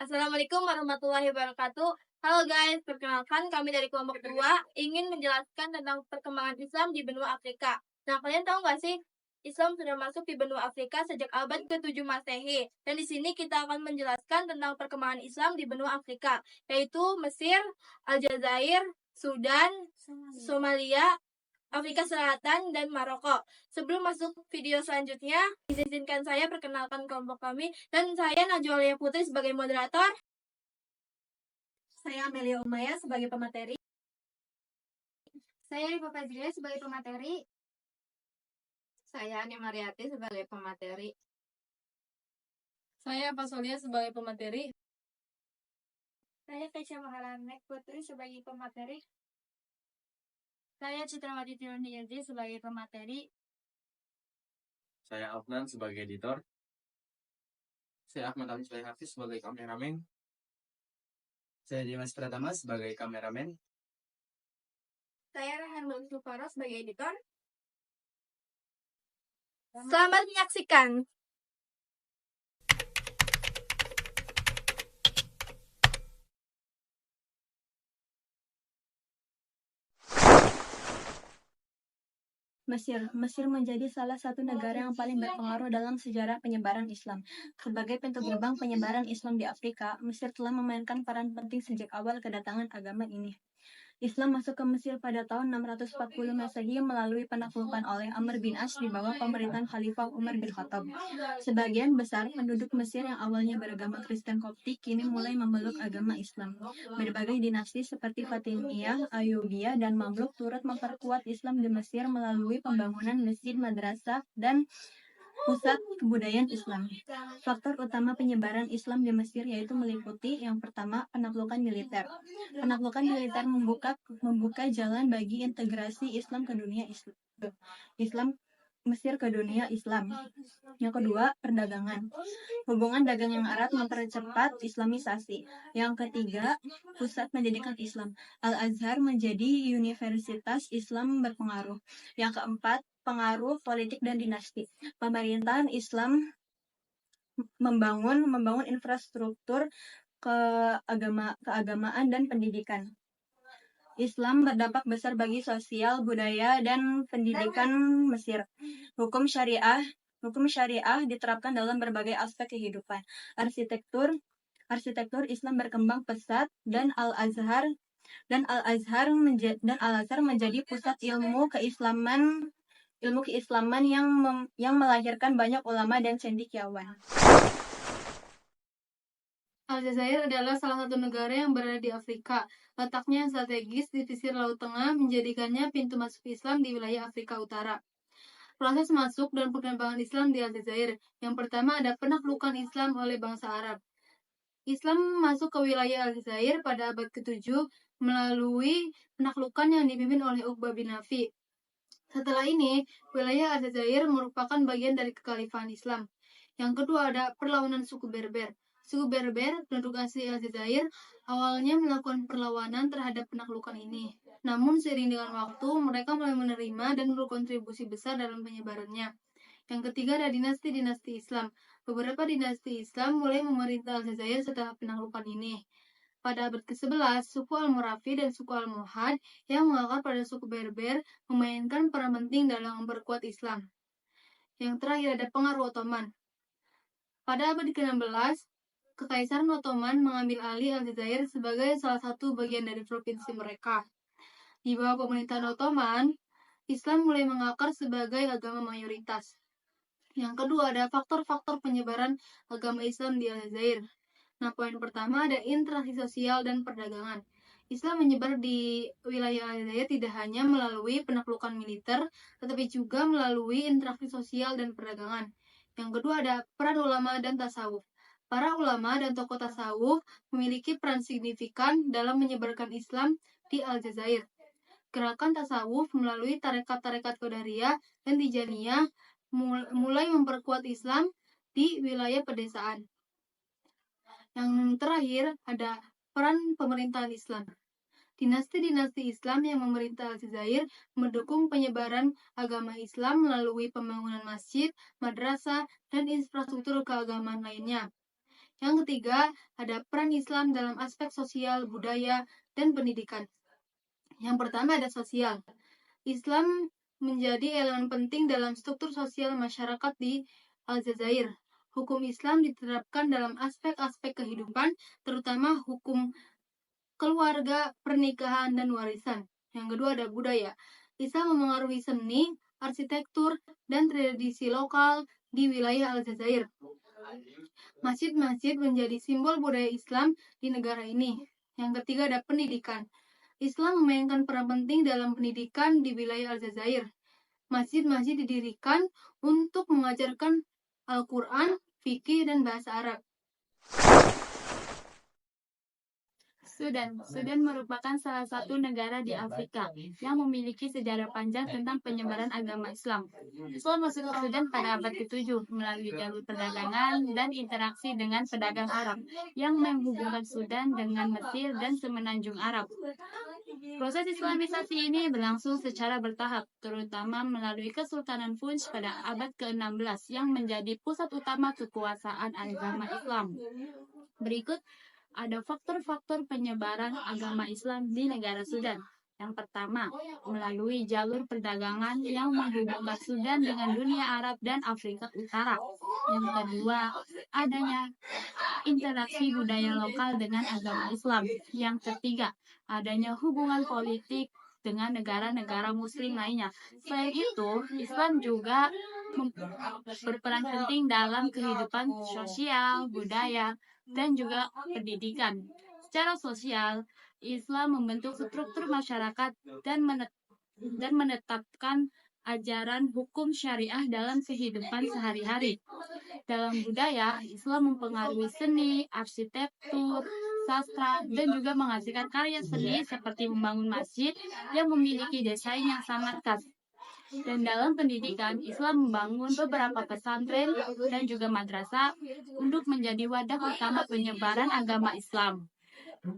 Assalamualaikum warahmatullahi wabarakatuh. Halo guys, perkenalkan kami dari kelompok 2 ingin menjelaskan tentang perkembangan Islam di benua Afrika. Nah, kalian tahu nggak sih, Islam sudah masuk di benua Afrika sejak abad ke-7 Masehi. Dan di sini kita akan menjelaskan tentang perkembangan Islam di benua Afrika, yaitu Mesir, Aljazair, Sudan, Somalia, Afrika Selatan, dan Maroko. Sebelum masuk video selanjutnya, izinkan saya perkenalkan kelompok kami, dan saya Najwa Lia Putri sebagai moderator. Saya Amelia Umaya sebagai pemateri. Saya Rifa Fazlia sebagai pemateri. Saya Ani Mariati sebagai pemateri. Saya Pasolia sebagai pemateri. Saya Kesha Maharanek Putri sebagai pemateri. Saya Citrawati Tironiyazi sebagai pemateri. Saya Afnan sebagai editor. Saya Ahmad Ali Hafiz sebagai kameramen. Saya Dimas Pratama sebagai kameramen. Saya Rahan Sufaro sebagai editor. Selamat menyaksikan. Mesir menjadi salah satu negara yang paling berpengaruh dalam sejarah penyebaran Islam. Sebagai pintu gerbang penyebaran Islam di Afrika, Mesir telah memainkan peran penting sejak awal kedatangan agama ini. Islam masuk ke Mesir pada tahun 640 Masehi melalui penaklukan oleh Amr bin As di bawah pemerintahan Khalifah Umar bin Khattab. Sebagian besar penduduk Mesir yang awalnya beragama Kristen Koptik kini mulai memeluk agama Islam. Berbagai dinasti seperti Fatimiyah, Ayyubiyah, dan Mamluk turut memperkuat Islam di Mesir melalui pembangunan masjid, madrasah, dan pusat kebudayaan Islam. Faktor utama penyebaran Islam di Mesir yaitu meliputi yang pertama, penaklukan militer. Penaklukan militer membuka jalan bagi integrasi Islam ke dunia Mesir ke dunia Islam. Yang kedua, perdagangan. Hubungan dagang yang erat mempercepat Islamisasi. Yang ketiga, pusat pendidikan Islam. Al-Azhar menjadi universitas Islam berpengaruh. Yang keempat, pengaruh politik dan dinasti. Pemerintahan Islam membangun infrastruktur keagamaan dan pendidikan. Islam berdampak besar bagi sosial, budaya, dan pendidikan Mesir. Hukum syariah diterapkan dalam berbagai aspek kehidupan. Arsitektur Islam berkembang pesat dan Al-Azhar menjadi pusat ilmu keislaman yang melahirkan banyak ulama dan cendekiawan. Aljazair adalah salah satu negara yang berada di Afrika. Letaknya yang strategis di pesisir Laut Tengah menjadikannya pintu masuk Islam di wilayah Afrika Utara. Proses masuk dan perkembangan Islam di Aljazair. Yang pertama ada penaklukan Islam oleh bangsa Arab. Islam masuk ke wilayah Aljazair pada abad ke-7 melalui penaklukan yang dipimpin oleh Uqbah bin Nafi. Setelah ini, wilayah Aljazair merupakan bagian dari kekhalifahan Islam. Yang kedua ada perlawanan suku Berber. Suku Berber, penduduk asli Aljazair, awalnya melakukan perlawanan terhadap penaklukan ini. Namun seiring dengan waktu, mereka mulai menerima dan berkontribusi besar dalam penyebarannya. Yang ketiga ada dinasti-dinasti Islam. Beberapa dinasti Islam mulai memerintah Aljazair setelah penaklukan ini. Pada abad ke-11, suku Al-Murafi dan suku Al-Muhad yang mengakar pada suku Berber memainkan peran penting dalam memperkuat Islam. Yang terakhir ada pengaruh Ottoman. Pada abad ke-16, Kekaisaran Ottoman mengambil alih Aljazair sebagai salah satu bagian dari provinsi mereka. Di bawah pemerintahan Ottoman, Islam mulai mengakar sebagai agama mayoritas. Yang kedua ada faktor-faktor penyebaran agama Islam di Aljazair. Nah, poin pertama ada interaksi sosial dan perdagangan. Islam menyebar di wilayah Aljazair tidak hanya melalui penaklukan militer, tetapi juga melalui interaksi sosial dan perdagangan. Yang kedua ada peran ulama dan tasawuf. Para ulama dan tokoh tasawuf memiliki peran signifikan dalam menyebarkan Islam di Aljazair. Gerakan tasawuf melalui tarekat-tarekat Qadariyah dan Tijaniyah mulai memperkuat Islam di wilayah pedesaan. Yang terakhir ada peran pemerintahan Islam. Dinasti-dinasti Islam yang memerintah Aljazair mendukung penyebaran agama Islam melalui pembangunan masjid, madrasah, dan infrastruktur keagamaan lainnya. Yang ketiga, ada peran Islam dalam aspek sosial, budaya, dan pendidikan. Yang pertama ada sosial. Islam menjadi elemen penting dalam struktur sosial masyarakat di Aljazair. Hukum Islam diterapkan dalam aspek-aspek kehidupan, terutama hukum keluarga, pernikahan, dan warisan. Yang kedua ada budaya. Islam memengaruhi seni, arsitektur, dan tradisi lokal di wilayah Aljazair. Masjid-masjid menjadi simbol budaya Islam di negara ini. Yang ketiga ada pendidikan. Islam memainkan peran penting dalam pendidikan di wilayah Aljazair. Masjid-masjid didirikan untuk mengajarkan Al-Quran, fikih, dan bahasa Arab. Sudan merupakan salah satu negara di Afrika yang memiliki sejarah panjang tentang penyebaran agama Islam. Islam masuk ke Sudan pada abad ke-7 melalui jalur perdagangan dan interaksi dengan pedagang Arab yang menghubungkan Sudan dengan Mesir dan Semenanjung Arab. Proses Islamisasi ini berlangsung secara bertahap, terutama melalui Kesultanan Funj pada abad ke-16 yang menjadi pusat utama kekuasaan agama Islam. Berikut ada faktor-faktor penyebaran agama Islam di negara Sudan. Yang pertama, melalui jalur perdagangan yang menghubungkan Sudan dengan dunia Arab dan Afrika Utara. Yang kedua, adanya interaksi budaya lokal dengan agama Islam. Yang ketiga, adanya hubungan politik dengan negara-negara muslim lainnya. Selain itu, Islam juga berperan penting dalam kehidupan sosial, budaya, dan juga pendidikan. Secara sosial, Islam membentuk struktur masyarakat dan menetapkan ajaran hukum syariah dalam kehidupan sehari-hari. Dalam budaya, Islam mempengaruhi seni, arsitektur, sastra, dan juga menghasilkan karya seni seperti membangun masjid yang memiliki desain yang sangat khas. Dan dalam pendidikan, Islam membangun beberapa pesantren dan juga madrasah untuk menjadi wadah utama penyebaran agama Islam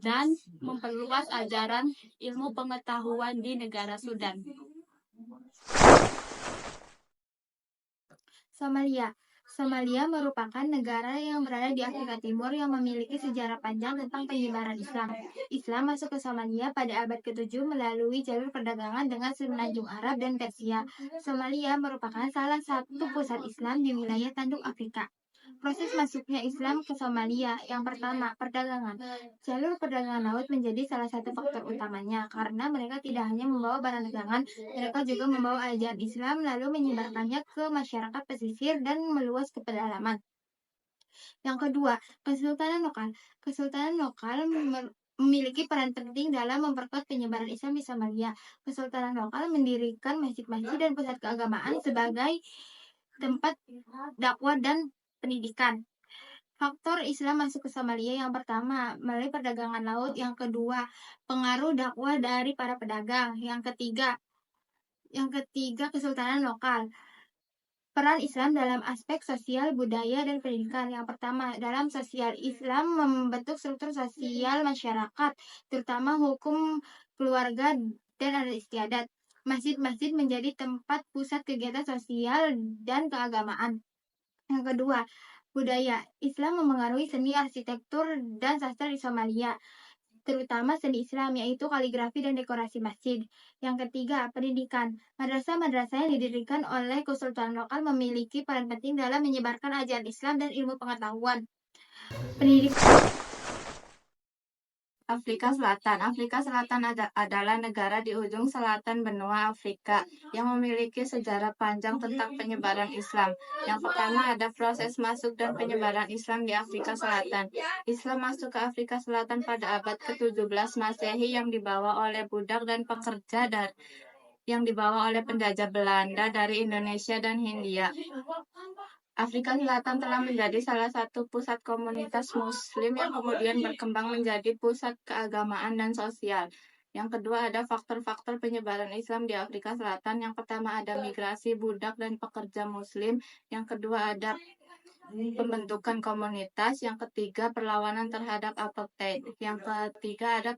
dan memperluas ajaran ilmu pengetahuan di negara Sudan. Somalia merupakan negara yang berada di Afrika Timur yang memiliki sejarah panjang tentang penyebaran Islam. Islam masuk ke Somalia pada abad ke-7 melalui jalur perdagangan dengan Semenanjung Arab dan Persia. Somalia merupakan salah satu pusat Islam di wilayah Tanduk Afrika. Proses masuknya Islam ke Somalia. Yang pertama, perdagangan. Jalur perdagangan laut menjadi salah satu faktor utamanya karena mereka tidak hanya membawa barang dagangan, mereka juga membawa ajaran Islam lalu menyebarkannya ke masyarakat pesisir dan meluas ke pedalaman. Yang kedua, kesultanan lokal. Kesultanan lokal memiliki peran penting dalam memperkuat penyebaran Islam di Somalia. Kesultanan lokal mendirikan masjid-masjid dan pusat keagamaan sebagai tempat dakwah dan pendidikan. Faktor Islam masuk ke Somalia yang pertama, melalui perdagangan laut. Yang kedua, pengaruh dakwah dari para pedagang. Yang ketiga, kesultanan lokal. Peran Islam dalam aspek sosial, budaya, dan pendidikan. Yang pertama, dalam sosial, Islam membentuk struktur sosial masyarakat, terutama hukum keluarga dan adat istiadat. Masjid-masjid menjadi tempat pusat kegiatan sosial dan keagamaan. Yang kedua, budaya. Islam memengaruhi seni, arsitektur, dan sastra di Somalia, terutama seni Islam, yaitu kaligrafi dan dekorasi masjid. Yang ketiga, pendidikan. Madrasah-madrasah yang didirikan oleh kesultanan lokal memiliki peran penting dalam menyebarkan ajaran Islam dan ilmu pengetahuan. Pendidikan. Afrika Selatan. Afrika Selatan adalah negara di ujung selatan benua Afrika yang memiliki sejarah panjang tentang penyebaran Islam. Yang pertama ada proses masuk dan penyebaran Islam di Afrika Selatan. Islam masuk ke Afrika Selatan pada abad ke-17 Masehi yang dibawa oleh budak dan pekerja yang dibawa oleh penjajah Belanda dari Indonesia dan Hindia. Afrika Selatan telah menjadi salah satu pusat komunitas Muslim yang kemudian berkembang menjadi pusat keagamaan dan sosial. Yang kedua ada faktor-faktor penyebaran Islam di Afrika Selatan. Yang pertama ada migrasi budak dan pekerja Muslim. Yang kedua ada pembentukan komunitas. Yang ketiga perlawanan terhadap apartheid. Yang ketiga ada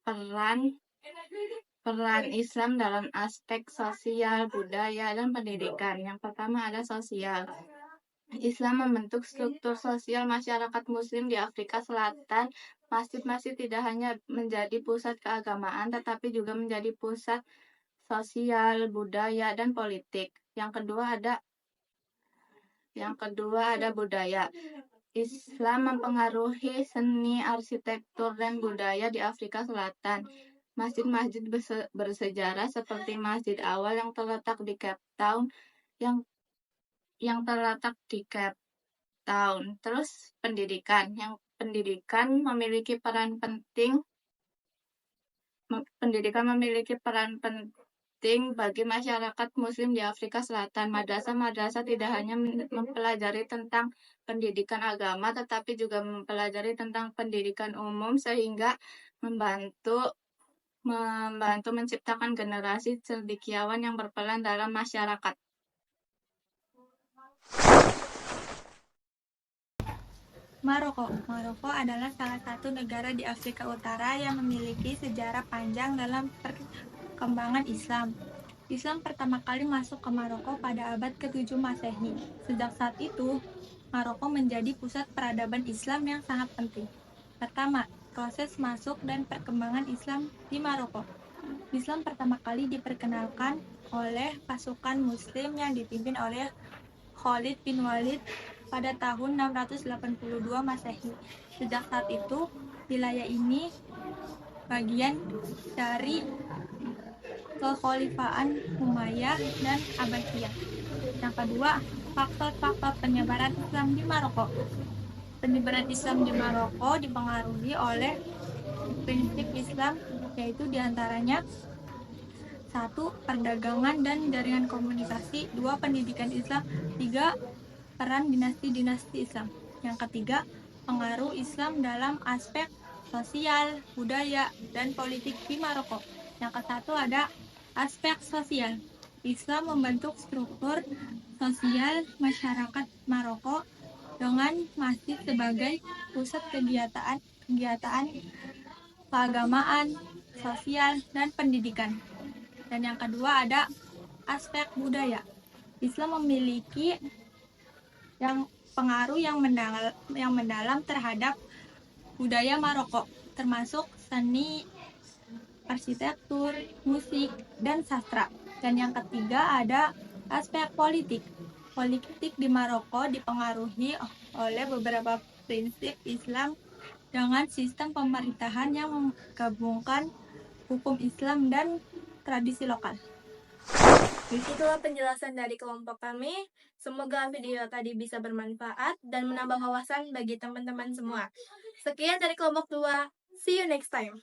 peran Islam dalam aspek sosial, budaya, dan pendidikan. Yang pertama ada sosial. Islam membentuk struktur sosial masyarakat Muslim di Afrika Selatan. Masjid-masjid tidak hanya menjadi pusat keagamaan, tetapi juga menjadi pusat sosial, budaya, dan politik. Yang kedua ada budaya. Islam mempengaruhi seni, arsitektur, dan budaya di Afrika Selatan. Masjid-masjid bersejarah seperti Masjid Awal yang terletak di Cape Town, Terus pendidikan, memiliki peran penting. Pendidikan memiliki peran penting bagi masyarakat Muslim di Afrika Selatan. Madrasah-madrasah tidak hanya mempelajari tentang pendidikan agama, tetapi juga mempelajari tentang pendidikan umum sehingga membantu menciptakan generasi cendekiawan yang berperan dalam masyarakat. Maroko adalah salah satu negara di Afrika Utara yang memiliki sejarah panjang dalam perkembangan Islam. Islam pertama kali masuk ke Maroko pada abad ke-7 Masehi. Sejak saat itu, Maroko menjadi pusat peradaban Islam yang sangat penting. Pertama, proses masuk dan perkembangan Islam di Maroko. Islam pertama kali diperkenalkan oleh pasukan Muslim yang dipimpin oleh Khalid bin Walid pada tahun 682 Masehi. Sejak saat itu, wilayah ini bagian dari Kekhalifaan Umayyah dan Abbasiyah. Yang kedua, faktor-faktor penyebaran Islam di Maroko. Penyebaran Islam di Maroko dipengaruhi oleh prinsip Islam, yaitu diantaranya 1. Perdagangan dan jaringan komunikasi. 2. Pendidikan Islam. 3. Peran dinasti-dinasti Islam. Yang ketiga, pengaruh Islam dalam aspek sosial, budaya, dan politik di Maroko. Yang ke-1 ada aspek sosial. Islam membentuk struktur sosial masyarakat Maroko dengan masjid sebagai pusat kegiatan keagamaan, sosial, dan pendidikan. Dan yang kedua ada aspek budaya. Islam memiliki pengaruh yang mendalam terhadap budaya Maroko, termasuk seni, arsitektur, musik, dan sastra. Dan yang ketiga ada aspek politik. Politik di Maroko dipengaruhi oleh beberapa prinsip Islam dengan sistem pemerintahan yang menggabungkan hukum Islam dan tradisi lokal. Itulah penjelasan dari kelompok kami. Semoga video tadi bisa bermanfaat dan menambah wawasan bagi teman-teman semua. Sekian dari kelompok 2. See you next time.